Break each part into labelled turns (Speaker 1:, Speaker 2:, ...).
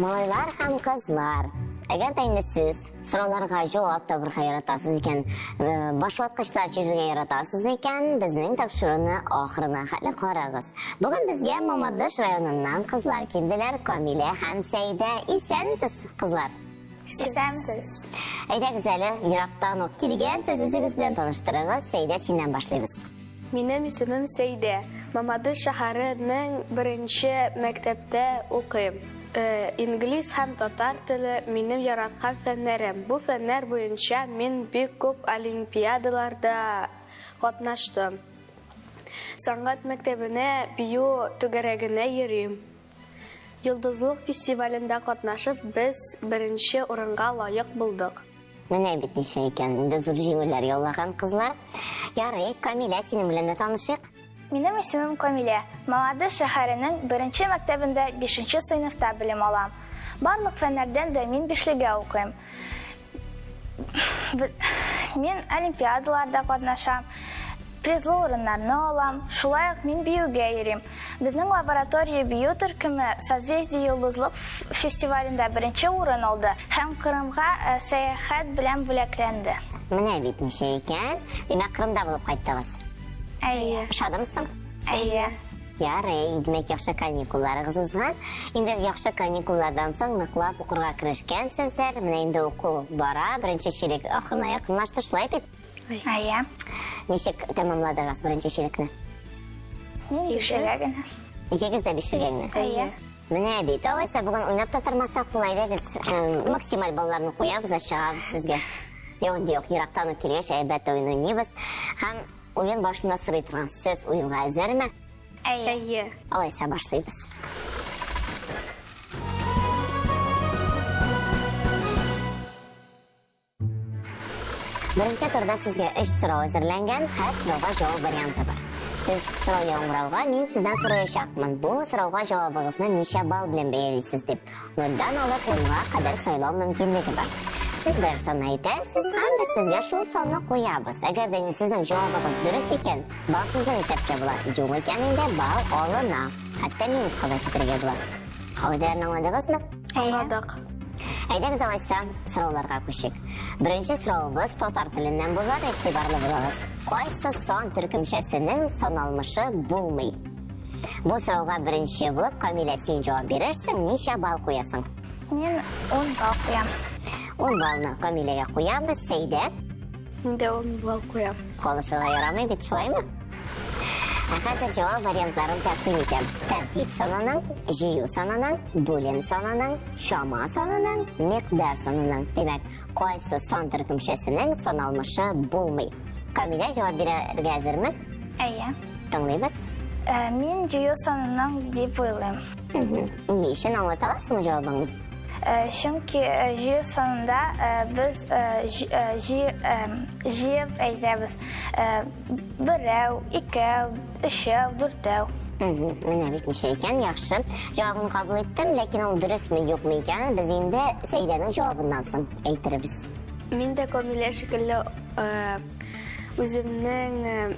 Speaker 1: Малайлар һәм кызлар. Әгәр дә инде сез сорауларга җавап табырга яратасыз икән, башлаткычлар чыжырга яратасыз икән, безнең тапшыруны ахырына хәтле карагыз. Бүген безгә Мамадыш районыннан кызлар килделәр, Камилә һәм Сәйдә. Исәнмесез, кызлар?
Speaker 2: Исәнмесез.
Speaker 1: Әйдәгез әле, ерактан ук килгәнсез, үзегез белән таныштырыгыз. Сәйдә, синнән башлыйбыз.
Speaker 2: Минем исемем Сәйдә. Мамадыш шәһәренең 1-нче мәктәптә укыйм. Инглиз һәм татар теле минем яраткан фәннәрем. Бу фәннәр буенча мин бик күп олимпиадаларда катнаштым. Сәнгать мәктәбенә бию түгәрәгенә йөрим. Йолдызлык фестивалендә катнашып, без 1-нче урынга лаек булдык.
Speaker 1: Менә бит ничә икән, инде зур җиңүләр яулаган кызлар. Ярый, Камилә, синең белән дә танышыйк.
Speaker 3: Минем исемем Камилә. Мамадыш шәһәренең 1-нче мәктәбендә 5-нче сыйныфта белем алам. Барлык фәннәрдән дә мин 5-легә укыйм. Мин олимпиадаларда катнашам, призлы урыннарны алам. Шулай ук мин биюгә йөрим. Безнең лаборатория бию төркеме Созвездие йолдызлык фестивалендә 1-нче урын алды һәм Кырымга сәяхәт белән бүләкләнде.
Speaker 1: Менә бит ничә икән. Димәк, Кырымда булып кайттыгыз.
Speaker 3: Әйе.
Speaker 1: Шадымсың?
Speaker 3: Әйе.
Speaker 1: Ярый, демәк, яхшы каникулларыгыз узган. Инде яхшы каникуллардан соң ныклап укырга керешкәнсезләр. Менә инде уку бара, 1-нче чирек ахырына якынлашты, шулай бит?
Speaker 3: Әйе.
Speaker 1: Ничек тәмамладыгыз 1-нче чирекне?
Speaker 3: Мин 5-легә генә.
Speaker 1: Икегез дә 5-легә генә?
Speaker 3: Әйе.
Speaker 1: Менә бит, алайса бүген уйнап та тормасак була, әйдәгез, максималь балларны куябыз, чыгабыз сезгә. Юк, ерактан ук килгәч, әлбәттә уйныйбыз. Һәм уен башында сорый торган, сез уенга әзерме?
Speaker 3: Әйе.
Speaker 1: Алайса башлыйбыз. Беренче турда сезгә 3 сорау әзерләнгән, һәр сорауга җавап варианты бар. Сез сорау яңгырауга мин сездән сораячакмын. Бу сорауга җавабыгызны ничә балл белән бәялисез дип. 0-дан алып 10-га кадәр сайлау мөмкинлеге бар. Сез бер санны әйтәсез, һәм без сезгә шул санны куябыз. Әгәр дә сезнең җавабыгыз дөрес икән, балл сезгә исәпкә була. Юк икәнендә балл алына. Хәтта минуска да китергә була. Кагыйдәләрне аңладыгызмы?
Speaker 2: Аңладык.
Speaker 1: Әйдәгез, алайса, сорауларга күчик. Беренче сораубыз татар теленнән булыр, игътибарлы булыгыз. Кайсы сан төркемчәсенең саналмышы булмый? Бу сорауга беренче булып Камилә, син җавап бирерсең, ничә балл куясың?
Speaker 3: Мин 10 балл куям.
Speaker 1: 10 баллны Камиләгә куябыз. Сәйдә,
Speaker 2: Мин дә 10 балл куям.
Speaker 1: калышырга ярамый бит, шулаймы? Хәзер җавап вариантларын тәкъдим итәм. Тәртип санының, җыю санының, бүлем санының, чама санының, миқдар санының. Демәк, кайсы сан төркемчәсенең саналмышы булмый? Камилә, җавап бирергә әзерме?
Speaker 3: Әйе.
Speaker 1: Тыңлыйбыз.
Speaker 3: Мин җыю санының дип уйлыйм.
Speaker 1: Ни өчен аңлата аласыңмы җавабыңны?
Speaker 3: Чөнки җыю санында без җыеп әйтәбез. 1, 2, 3, 4.
Speaker 1: Менә бит ничә икән, яхшы. Җавабын кабул иттем, ләкин ул дөресме, юкмы икәнен без инде Сәйдәнең җавабыннан соң әйтербез.
Speaker 2: Мин дә Камилә шикелле үземнең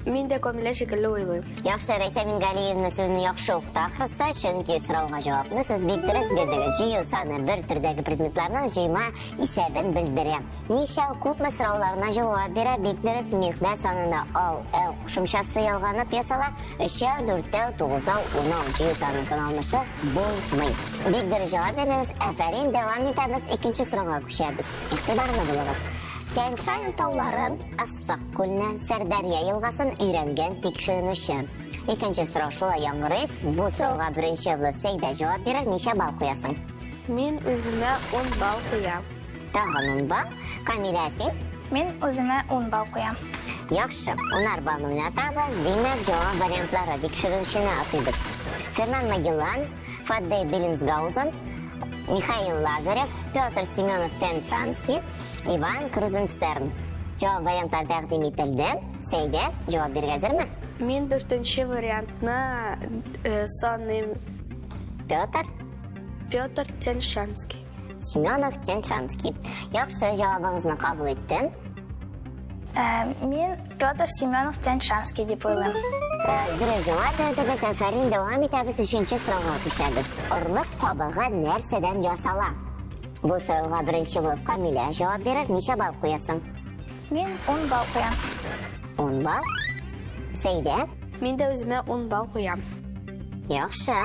Speaker 2: Мин дә Камилә шикелле уйлыйм.
Speaker 1: Яхшы, Рәйсә Мингалиевна сезне яхшы укыты, ахрысы, чөнки сорауга җавапны сез бик дөрес бирдегез. Җыю саны бер төрдәге предметларның җыйма исәбен белдерә. Ничә күпме сорауларына җавап бирә, бик дөрес. Миқдар санына ал, кушымчасы ялганып ясала, 3, 4, 9, 10 җыю саны саналмышы булмый. Бик дөрес җавап бирдегез. Афәрин, дәвам итәбез. Икенче сорауга күчәбез. Игътибарлы булыгыз. Тянь-Шань тауларын, Ассак күлне, Сырдарья елгасын өйрәнгән тикшеренүче. Икенче сорау шулай яңгырый. Бу сорауга беренче булып Сәйдә җавап бирер, ничә балл куясың?
Speaker 2: Мин үземә 10 балл куям.
Speaker 1: Тагын 10 балл. Камилә, син?
Speaker 3: Мин үземә 10 балл куям.
Speaker 1: Яхшы, 10 баллны уйнатабыз. Димәк, җавап вариантлары тикшеренүчене атыйбыз. Фернан Магеллан, Фаддей Беллинсгаузен, Михаил Лазарев, Петр Семенов Тянь-Шанский, Иван Крузенштерн. Җавап вариантлары тәкъдим ителде. Сәйдә, җавап бирергә әзерме?
Speaker 2: Мин 4-нче вариантны саныйм. Петр Тянь-Шанский.
Speaker 1: Семенов Тянь-Шанский. Яхшы, җавабыгызны кабул иттем.
Speaker 3: Мен Петр Семенов Тянь-Шанский деп ойлаймын.
Speaker 1: Дөрес җавап бердегез, әфәрин, дәвам итәбез 3нче сорауга күчәбез. Орлык кабыгы нәрсәдән ясала? Бу сорауга беренче булып Камилә җавап бирер. Ничә балл куясың?
Speaker 3: Мен 10 балл қоям.
Speaker 1: 10 балл. Сәйдә?
Speaker 2: Мин дә үземә 10 балл куям.
Speaker 1: Яхшы.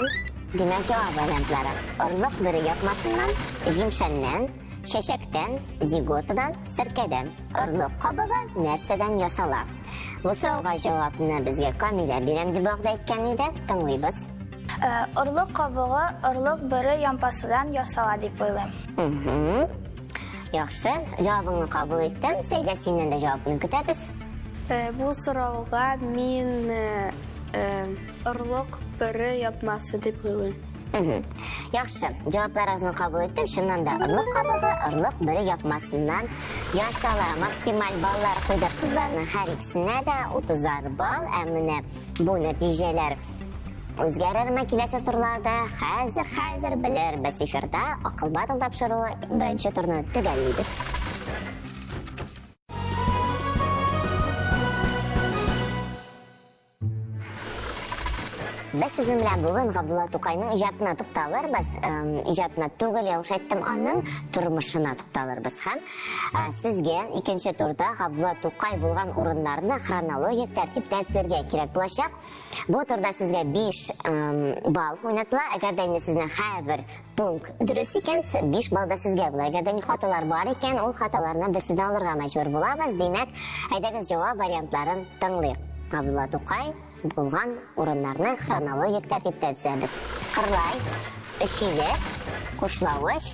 Speaker 1: Димәк, җавап вариантлары. Орлык бер япмасыннан, җимшәннән, чәчәктән, зиготадан, сиркәдән. Орлык кабыгы нәрсәдән ясала? Бу сорауга җавапны безгә Камилә бирәм дип вәгъдә иткән иде. Тыңлыйбыз.
Speaker 3: Орлык кабыгы орлык бөрі ямпасыдан ясала деп ойлаймын.
Speaker 1: Яхшы, җавабыңны кабул иттем. Сәйдә, синнән дә җавапны көтәбез.
Speaker 2: Бу сорауга мин орлык бөрі япмасы дип уйлыйм.
Speaker 1: Яхшы, җавапларыгызны кабул иттем. Шуннан да орлык кабыгы орлык бер япмасыннан ясала. Максималь баллар куйдык кызларның һәр икесенә дә 30 балл. Ә менә бу нәтиҗәләр үзгәрерме киләсе турларда? Хәзер белербез. Эфирда акыл батыл тапшыруы беренче турны төгәллибез. Без сезнең белән бүген Габдулла Тукайның иҗатына тукталырбыз. Иҗатына түгел, ялгыш әйттем, аның тормышына тукталырбыз. Һәм сезгә икенче турда Габдулла Тукай булган урыннарны хронологик тәртиптә төзергә кирәк булачак. Бу турда сезгә 5 балл уйнатыла. Әгәр дә сезнең һәрбер пункт дөрес икән, 5 балл да сезгә була. Әгәр дә хаталар бар икән, ул хаталарны без сездән алырга мәҗбүр булабыз. Димәк, әйдәгез җавап вариантларын тыңлыйк. Габдулла Тукай булган урыннарны хронологик тәртиптә төзәбез. Кырлай, Эчилек, Кушлавыч,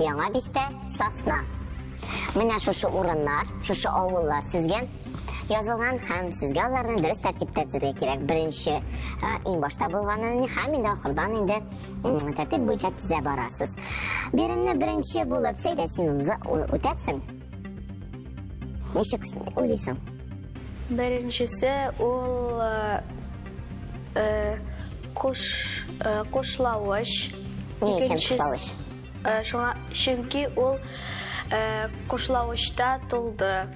Speaker 1: Яңа Бистә, Сосна. Менә шушы урыннар, шушы авыллар сезгә язылган һәм сезгә аларны дөрес тәртиптә төзергә кирәк. Беренче иң башта булганын һәм инде ахырдан инде тәртип буенча төзә барасыз. Биремне беренче булып Сәйдә син үтәсең. Ничек уйлыйсың?
Speaker 2: Беренчесе ул Кушлавыч.
Speaker 1: Кушлавыч?
Speaker 2: Чөнки ул Кушлавычта тулды.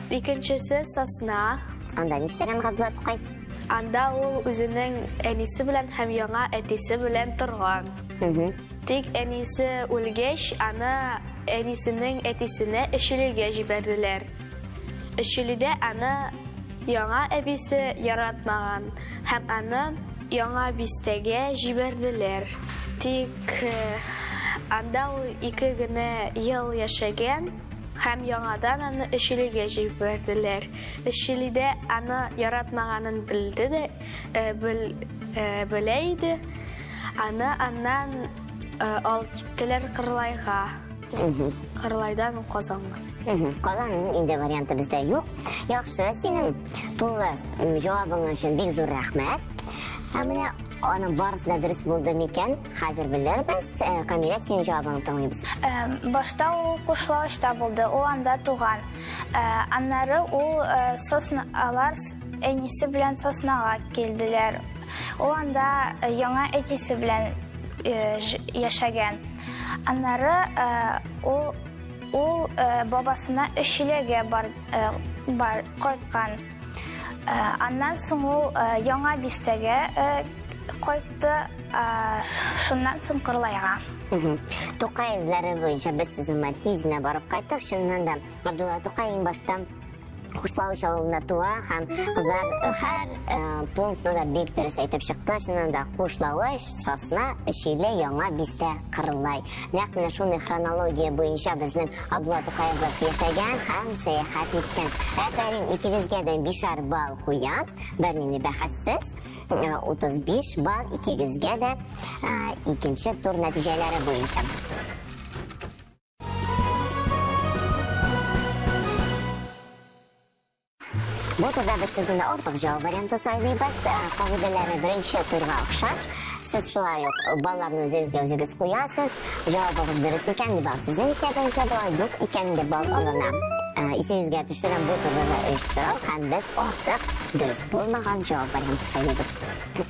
Speaker 2: Икенчесе Сосна.
Speaker 1: Анда нишләгән Габдулла Тукай?
Speaker 2: Анда ул үзенең әнисе белән һәм яңа әтисе белән торган. Тик әнисе үлгәч, аны әнисенең әтисенә Эчилегә җибәрделәр. Эчиледә аны яңа әбисе яратмаган һәм аны Яңа Бистәгә җибәрделәр. Тик анда ул 2 генә ел яшәгән һәм яңадан аны Эчилегә җибәрделәр. Эчиледә аны яратмаганын белде дә, белә иде. Аны аннан алып киттеләр Кырлайга. Кырлайдан Казанга.
Speaker 1: Калан инде варианты бездә юк. Яхшы, синең тулы җавабың өчен бик зур рәхмәт. Менә аның барысы да дөрес булды микән? Хәзер белербез. Камилә, синең җавабыңны тыңлыйбыз.
Speaker 3: Башта ул Кушлавычта булды, ул анда туган. Аннары ул Сосналар әнисе белән Соснага килделәр. Ул анда яңа әтисе белән яшәгән. Аннары ул бабасына Эчилегә бар кайткан. Аннан соң ул Яңа Бистәгә кайтты, шуннан соң Кырлайга.
Speaker 1: Тукай эзләре буенча без сезнең тиз генә барып кайттык. Шуннан да Габдулла Тукай иң башта Кушлавыч авылында туа һәм кызлар һәр пунктны да бик дөрес әйтеп чыкты. Шуннан да Кушлавыч, Сосна, Эчиле, Яңа Бистә, Кырлай. Нәкъ менә шундый хронология буенча безнең Габдулла Тукаебыз яшәгән һәм сәяхәт иткән. Әфәрин, икегезгә дә 5 балл куям. Бернинди бәхәссез. 35 балл икегезгә дә икенче тур нәтиҗәләре буенча. Бу турда без сезнең ортак җавап варианты сайлыйбыз. Кагыйдәләре беренче турга охшаш. Сез шулай ук балларны үзегез куясыз. Җавабыгыз дөрес икән, балл сезнең исәбегезгә була, юк икән дип балл алына. Исегезгә төшерәм бу турыда оештыру һәм без артык дөрес булмаган җавап варианты сайлыйбыз.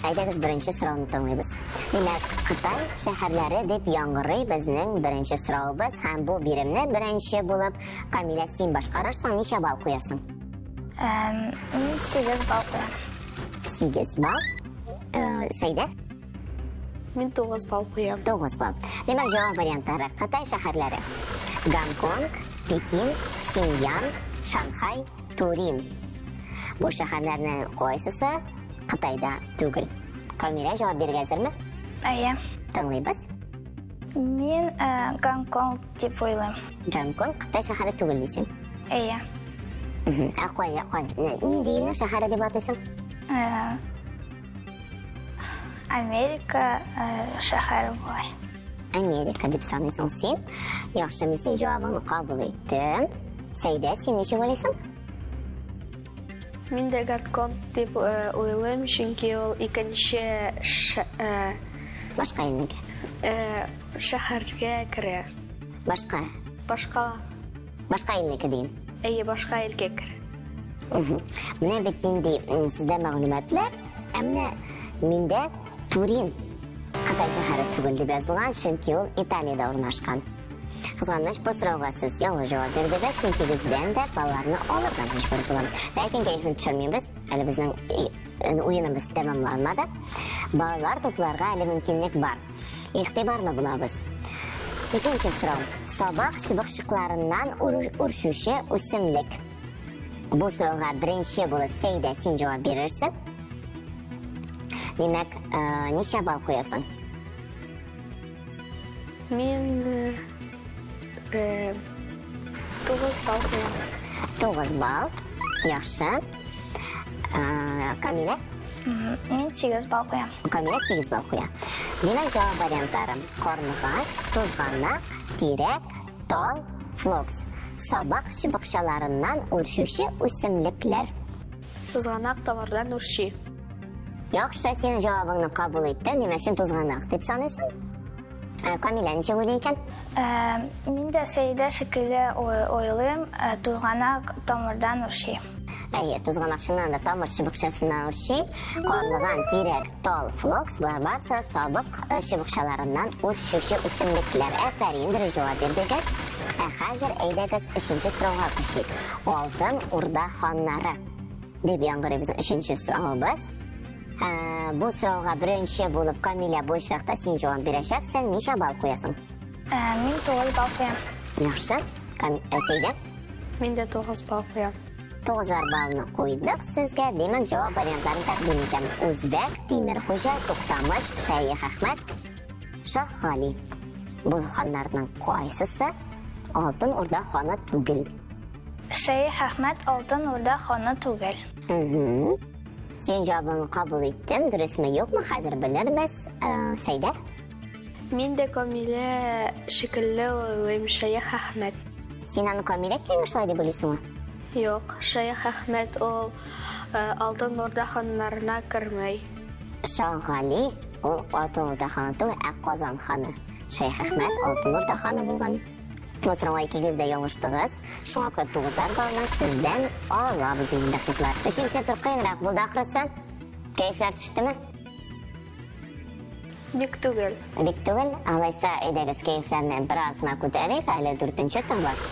Speaker 1: Әйдәгез беренче сорауны тыңлыйбыз. Димәк, Кытай шәһәрләре дип яңгырый безнең беренче сораубыз һәм бу биремне беренче булып Камилә син башкарырсың, ничә балл куясың?
Speaker 3: Мин 8 балл куям.
Speaker 1: 8 балл. Сәйдә?
Speaker 2: Мин 9 балл куям.
Speaker 1: 9 балл. Димәк, җавап вариантлары Кытай шәһәрләре: Гонконг, Пекин, Синьян, Шанхай, Турин. Бу шәһәрләрнең кайсысы Кытайда түгел? Камилә җавап бирергә әзерме?
Speaker 3: Әйе.
Speaker 1: Тыңлыйбыз.
Speaker 3: Мин Гонконг дип уйлыйм.
Speaker 1: Гонконг Кытай шәһәре түгел дисең.
Speaker 3: Әйе.
Speaker 1: Кая? Ни дигән шәһәре дип атыйсың?
Speaker 3: Америка шәһәре булай.
Speaker 1: Америка дип саныйсың син. Яхшы, мин синең җавабыңны кабул иттем. Сәйдә, син ничек уйлыйсың?
Speaker 2: Мин дә Гонконг дип уйлыйм, чөнки ул икенче
Speaker 1: Башка инеге.
Speaker 2: шәһәргә керә.
Speaker 1: Башка инеге дигән.
Speaker 2: Әйе, башка илгә керә.
Speaker 1: Менә бит инде сездә мәгълүматлар, әмма миндә Турин Кытай шәһәре түгел дип язылган, чөнки ул Италиядә урнашкан. Кызганыч, бу сорауга сез яңа җавап бирдегез, чөнки бездән дә балларны алырга мәҗбүр булам. Ләкин кайфын төшермибез, әле безнең уеныбыз тәмамланмады. Баллар тупларга әле мөмкинлек бар. Игътибарлы булабыз. Икенче сорау. Сабак чыбыкчыкларыннан үрчүче үсемлек. Бу сорауга беренче булып Сәйдә син җавап бирерсең. Димәк, ничә балл куясың?
Speaker 2: Мин 9 балл куям.
Speaker 1: 9 балл. Яхшы. Камилә?
Speaker 3: Мин 8 балл куям.
Speaker 1: Камилә 8 балл куя. Димәк, җавап вариантлары: Карныган, Тузганак, Тирәк, Тал, Флокс. Сабак чыбыкчаларыннан үрчүче үсемлекләр.
Speaker 2: Тузганак тамырдан үрчи.
Speaker 1: Яхшы, син җавабыңны кабул иттем. Димәк, син Тузганак дип саныйсың. Камилә ничек уйлый икән?
Speaker 3: Мин дә Сәйдә шикелле уйлыйм, Тузганак тамырдан үрчи.
Speaker 1: Әйе, Тузганак чыннан да тамыр чыбыкчасына үрчи. Карныган, Тирәк, Тал, Флокс булар барысы сабык чыбыкчаларыннан үрчүче үсемлекләр. Әфәрин, дөрес җавап бирдегез. Хәзер әйдәгез өченче сорауга күчик. Алтын Урда ханнары дип яңгырыйбыз өченче сораубыз. Бу сорауга беренче булып Камилә бу очракта син җавап бирәчәксең, ничә балл куясың?
Speaker 3: Мин 9 балл куям.
Speaker 1: Яхшы. Сәйдә?
Speaker 2: Мин дә 9 балл куям.
Speaker 1: 9 баллны куйдык сезгә. Димәк, җавап вариантларын тәкъдим итәм. Үзбәк, Тимерхуҗа, Туктамыш, Шәйх Әхмәт, Шаһ Гали. Бу ханнарның кайсысы Алтын Урда ханы түгел?
Speaker 3: Шәйх Әхмәт Алтын Урда ханы түгел.
Speaker 1: Син җавабыңны кабул иттем. Дөресме, юкмы? Хәзер белербез. Сәйдә?
Speaker 2: Мин дә Камилә шикелле уйлыйм, Шәйх Әхмәт.
Speaker 1: Син аны Камилә килми шулай дип уйлыйсыңмы?
Speaker 2: Юк, Шәйх Әхмәт ул Алтын Урда ханнарына кермәй.
Speaker 1: Шаһ Гали ул Алтын Урда ханы түгел, Казан ханы. Шәйх Әхмәт Алтын Урда ханы булган. Бу сорауга икегез дә ялгыштыгыз. Шуңа күрә 9 баллны сездән алабыз инде, кызлар. Өченче тур кыенрак булды ахрысы. Кәйфләр төштеме?
Speaker 2: Бик түгел.
Speaker 1: Бик түгел. Алайса, әйдәгез кәйфләрне беразына күтәрик, әле 4-нче тур бар.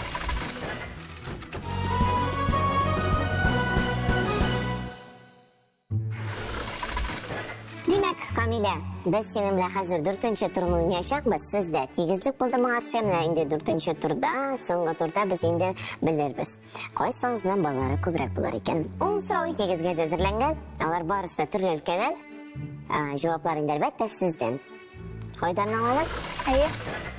Speaker 1: Димәк, Камилә, без синең белән хәзер 4-нче турны уйнаячакбыз. Сездә тигезлек булды моңарчы, менә инде 4-нче турда, соңгы турда без инде белербез. Кайсыгызның баллары күбрәк булыр икән? Ул сорау икегезгә дә әзерләнгән. Алар барысы да төрле өлкәдән. Җаваплар инде әлбәттә сездән. Кайдан алалар?
Speaker 3: Әйе.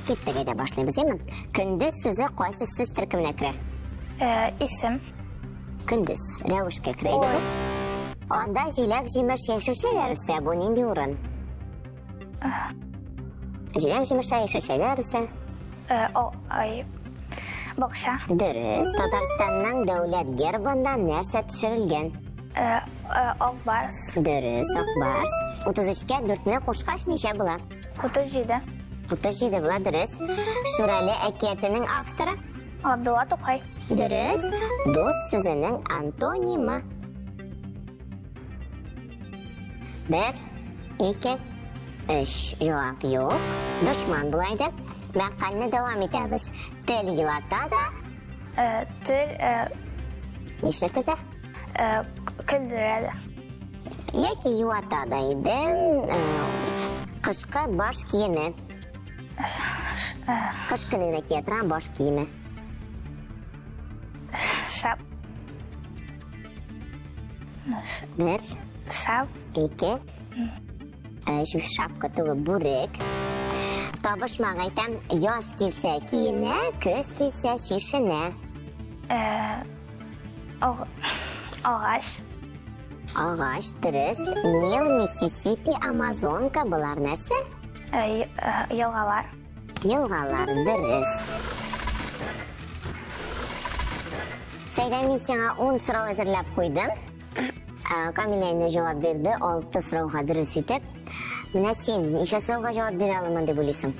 Speaker 1: Киттек, әйдә башлыйбыз, әйме? Көндез сүзе кайсы сүз төркеменә керә?
Speaker 3: Исем.
Speaker 1: Көндез рәвешкә керә иде бу. Анда җиләк, җимеш, яшелчәләр үсә. Бу нинди урын? Җиләк, җимеш, яшелчәләр үсә.
Speaker 3: Бакча.
Speaker 1: Дөрес. Татарстанның дәүләт гербында нәрсә төшерелгән?
Speaker 3: Ак барс.
Speaker 1: Дөрес, ак барс. 33-кә 4-не кушкач ничә була?
Speaker 3: 37.
Speaker 1: 37 була, дөрес. Шүрәле әкиятенең авторы?
Speaker 3: Абдулла Тукай.
Speaker 1: Дөрес. Дус сүзенең антонимы. 1, 2, 3. Җавап юк. Дошман булайды. Мәкальне дәвам итәбез. Тел елатады.
Speaker 3: Тел
Speaker 1: Нишләтәдә?
Speaker 3: көлдерәде.
Speaker 1: Яки юатады иде. Кышкы баш киеме. Кыш көненә кия торган баш киеме.
Speaker 3: Шап.
Speaker 1: 1,
Speaker 3: Шап.
Speaker 1: 2, 3. Шапка түгел, бүрек. Табышмага әйтәм, яз килсә киенә, көз килсә шишенә.
Speaker 3: Агач.
Speaker 1: Агач, дөрес. Нил, Миссисипи, Амазонка булар нәрсә?
Speaker 3: Елгалар.
Speaker 1: Елгалар, дөрес. Сәйдә, мин сиңа 10 сорау әзерләп куйдым. Камила инде җавап бирде, 6 сорауга дөрес итеп. Менә син ничә сорауга җавап бирә аламын дип уйлыйсың?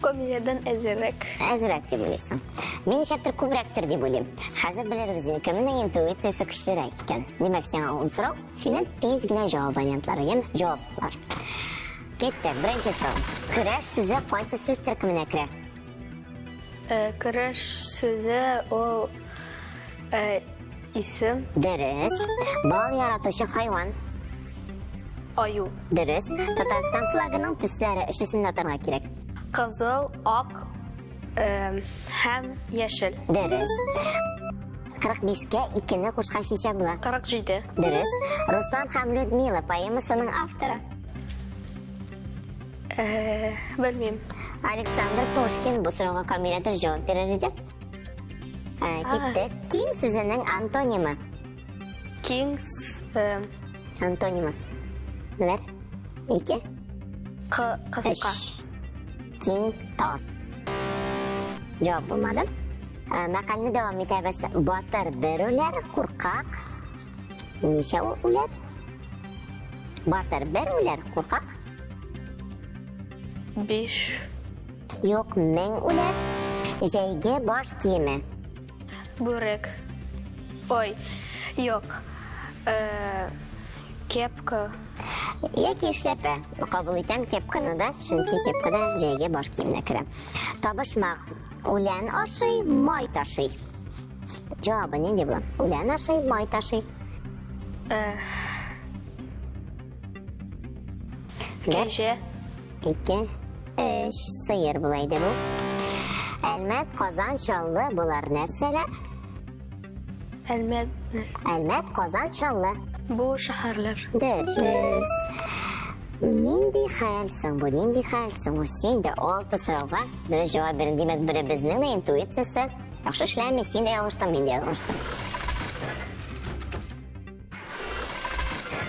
Speaker 2: Камиладан әзеррәк.
Speaker 1: Әзрәк дип уйлыйсың. Мин ничәктер күбрәктер дип уйлыйм. Хәзер белербез, кемнең интуициясе көчлерәк икән. Димәк, сиңа 10 сорау, синең тиз генә җавап вариантлары, яме җаваплар. Китте, беренче сорау. Көрәш сүзе кайсы сүз төркеменә керә?
Speaker 2: Көрәш сүзе ул исем.
Speaker 1: Дөрес. Бал яратучы хайван.
Speaker 2: Аю.
Speaker 1: Дөрес. Татарстан флагының төсләре өчесен атарга кирәк.
Speaker 2: Кызыл, ак һәм яшел.
Speaker 1: Дөрес. 45-кә 2-не кушкач ничә була?
Speaker 2: 47.
Speaker 1: Дөрес. Руслан һәм Людмила поэмасының авторы.
Speaker 2: Белмим.
Speaker 1: Александр Пушкин. Бу сорауга Камила дә җавап бирер иде. Китте. Киң сүзенең антонимы.
Speaker 2: Кингс
Speaker 1: Антонимы. 1, 2,
Speaker 2: кыска.
Speaker 1: 3. Киң тар. Җавап булмады. Мәкальне дәвам итәбез. Батыр бер үләр, куркак ничә үләр? Батыр бер үләр, куркак
Speaker 2: 5.
Speaker 1: юк, 1000 үләр. Җәйге баш киеме.
Speaker 2: Бүрек. Ой, юк. Кепка.
Speaker 1: Яки эшләпә. Кабул итәм кепканы да, чөнки кепка да җәйге баш киеменә керә. Табышмак. Үлән ашый, май ташый. Җавабы нинди була? Үлән ашый, май ташый.
Speaker 2: Кәҗә.
Speaker 1: 2, 3. Сыер була иде бу. Әлмәт, Казан, Чаллы булар нәрсәләр? Әлмәт, Казан, Чаллы.
Speaker 2: Бу шәһәрләр.
Speaker 1: Дөрес. Нинди хәлсең бу? Нинди хәлсең? Син дә 6 сорауга дөрес җавап бирдең. Димәк, беребезнең дә интуициясе яхшы эшләми. Син дә ялгыштың, мин дә ялгыштым.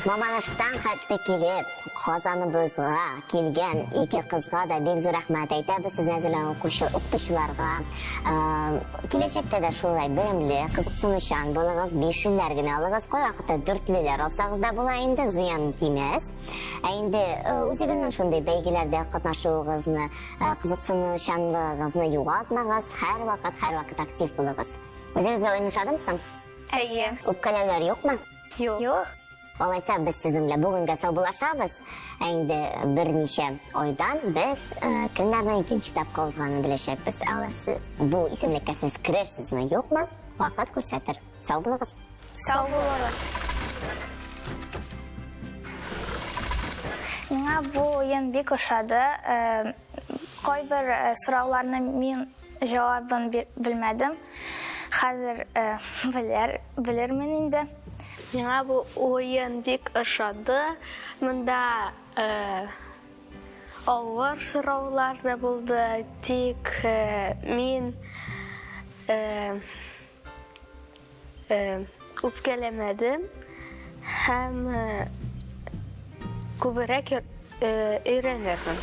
Speaker 1: Маманыштан хәтта килеп, Казаныбызга килгән ике кызга да бик зур рәхмәт әйтәбез. Сезне әзерләгән укучыларга. Киләчәктә дә шулай белемле, кызыксынучан булыгыз, 5 елләр генә алыгыз. Кайвакытта 4леләр алсагыз да була инде, зыян тимәс. Инде үзегезнең шундый бәйгеләрдә катнашуыгызны, кызыксынучанлыгыгызны югалтмагыз. Һәрвакыт актив булыгыз. Үзегезгә уйнашадымсың?
Speaker 2: Әйе.
Speaker 1: Үпкәләүләр юкмы?
Speaker 2: Юк.
Speaker 1: Алайса, без сезнең белән бүгенгә саубуллашабыз. Инде берничә айдан без кемнәрнең икенче тапка узганын беләчәкбез. Алар бу исемлеккә сез керерсезме, юкмы? Вакыт күрсәтер. Сау булыгыз.
Speaker 2: Сау булыгыз.
Speaker 3: Миңа бу уен бик ошады. Кайбер сорауларны мин җавабын белмәдем. Хәзер белермен инде.
Speaker 2: Миңа бу уен бик ошады. Монда авыр сораулар да булды. Тик мин үпкәләмәдем һәм күбрәк өйрәнермен.